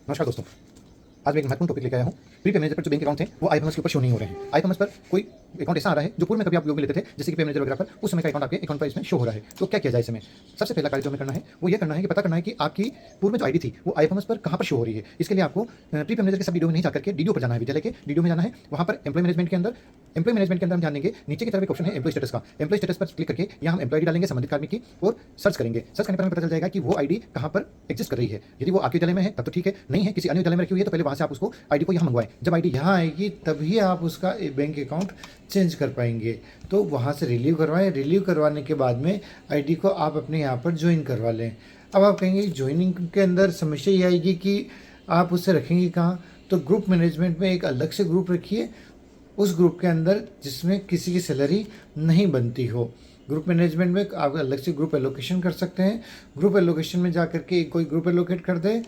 नमस्कार दोस्तों, आज मैं एक महत्वपूर्ण टॉपिक लेकर आया हूँ। प्रीपेड मैनेजर पर जो बैंक अकाउंट थे वो आईएफएमएस के ऊपर शो नहीं हो रहे हैं। आईएफएमएस पर कोई अकाउंट ऐसा आ रहा है जो पूर्व में कभी आप उपयोग में लेते थे, जैसे कि पे मैनेजर वगैरह पर, उस समय का अकाउंट आपके अकाउंट पर इसमें शो हो रहा है। तो क्या किया जाए इसमें? सबसे पहला कार्य जो हमें करना है वो ये करना है कि पता करना है कि आपकी पूर्व में जो आईडी थी वो आईएफएमएस पर कहाँ पर शो हो रही है। इसके लिए आपको प्रीपेड मैनेजर के सब वीडियो में नहीं जाकर के डीडीओ पर जाना है, विद्यालय के डीडीओ में जाना है। वहाँ पर एम्प्लॉय मैनेजमेंट के अंदर हम जानेंगे, नीचे की तरफ एक ऑप्शन है एम्प्लॉय स्टेटस का। एम्प्लॉय स्टेटस पर क्लिक करके यहाँ हम एम्प्लॉय डालेंगे संबंधित कार्मिक की और सर्च करेंगे। सर्च करने पर हमें पता चल जाएगा कि वो आईडी कहाँ पर एग्जिस्ट कर रही है। यदि वो आपके विद्यालय में है तब तो ठीक है, नहीं है किसी अन्य विद्यालय में रखी हुई है तो पहले वहाँ से आप उसको आईडी को यहाँ मंगवाएं। जब आईडी यहाँ आएगी तभी आप उसका बैंक अकाउंट चेंज कर पाएंगे। तो वहाँ से रिलीव करवाएं, रिलीव करवाने के बाद में आईडी को आप अपने यहाँ पर ज्वाइन करवा लें। अब आप कहेंगे ज्वाइनिंग के अंदर समस्या ये आएगी कि आप उसे रखेंगे कहाँ, तो ग्रुप मैनेजमेंट में एक अलग से ग्रुप रखिए, उस ग्रुप के अंदर जिसमें किसी की सैलरी नहीं बनती हो। ग्रुप मैनेजमेंट में आप अलग से ग्रुप एलोकेशन कर सकते हैं। ग्रुप एलोकेशन में जा कर के कोई ग्रुप एलोकेट कर दे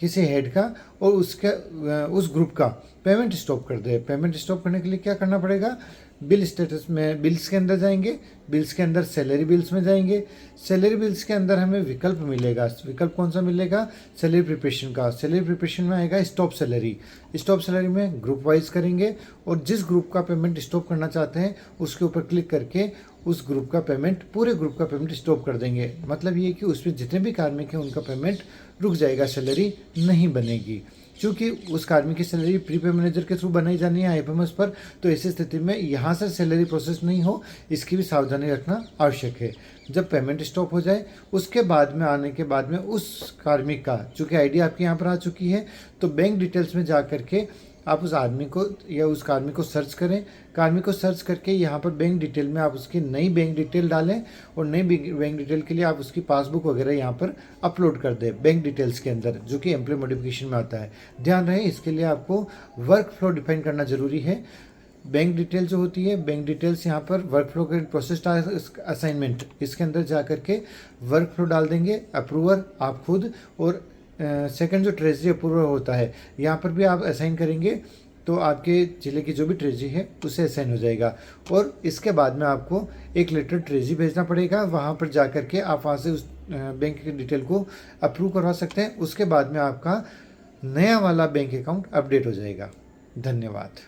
किसी हेड का और उस ग्रुप का पेमेंट स्टॉप कर दे। पेमेंट स्टॉप करने के लिए क्या करना पड़ेगा, बिल स्टेटस में बिल्स के अंदर जाएंगे, बिल्स के अंदर सैलरी बिल्स में जाएंगे। सैलरी बिल्स के अंदर हमें विकल्प मिलेगा। विकल्प कौन सा मिलेगा, सैलरी प्रिपरेशन का। सैलरी प्रिपरेशन में आएगा स्टॉप सैलरी। स्टॉप सैलरी में ग्रुप वाइज करेंगे और जिस ग्रुप का पेमेंट स्टॉप करना चाहते हैं उसके ऊपर क्लिक करके उस ग्रुप का पेमेंट, पूरे ग्रुप का पेमेंट स्टॉप कर देंगे। मतलब ये कि उसमें जितने भी कार्मिक हैं उनका पेमेंट रुक जाएगा, सैलरी नहीं बनेगी। क्योंकि उस कार्मिक की सैलरी प्रीपेड मैनेजर के थ्रू बनाई जानी है आईएफएमएस पर, तो ऐसी स्थिति में यहाँ से सैलरी प्रोसेस नहीं हो, इसकी भी सावधानी रखना आवश्यक है। जब पेमेंट स्टॉप हो जाए उसके बाद में आने के बाद में उस कार्मिक का, चूँकि आईडी आपके यहाँ पर आ चुकी है, तो बैंक डिटेल्स में जा कर के आप उस आदमी को या उस कार्मिक को सर्च करें। कार्मिक को सर्च करके यहाँ पर बैंक डिटेल में आप उसकी नई बैंक डिटेल डालें और नई बैंक डिटेल के लिए आप उसकी पासबुक वगैरह यहाँ पर अपलोड कर दें बैंक डिटेल्स के अंदर, जो कि एम्प्लॉय मॉडिफिकेशन में आता है। ध्यान रहे इसके लिए आपको वर्क फ्लो डिफाइन करना जरूरी है। बैंक डिटेल जो होती है, बैंक डिटेल्स यहाँ पर वर्क फ्लो के प्रोसेस असाइनमेंट, इसके अंदर जा करके वर्क फ्लो डाल देंगे। अप्रूवर आप खुद, और सेकंड जो ट्रेजरी अप्रूवल होता है यहाँ पर भी आप असाइन करेंगे तो आपके ज़िले की जो भी ट्रेजरी है उसे असाइन हो जाएगा। और इसके बाद में आपको एक लेटर ट्रेजरी भेजना पड़ेगा, वहाँ पर जा कर के आप वहाँ से उस बैंक की डिटेल को अप्रूव करवा सकते हैं। उसके बाद में आपका नया वाला बैंक अकाउंट अपडेट हो जाएगा। धन्यवाद।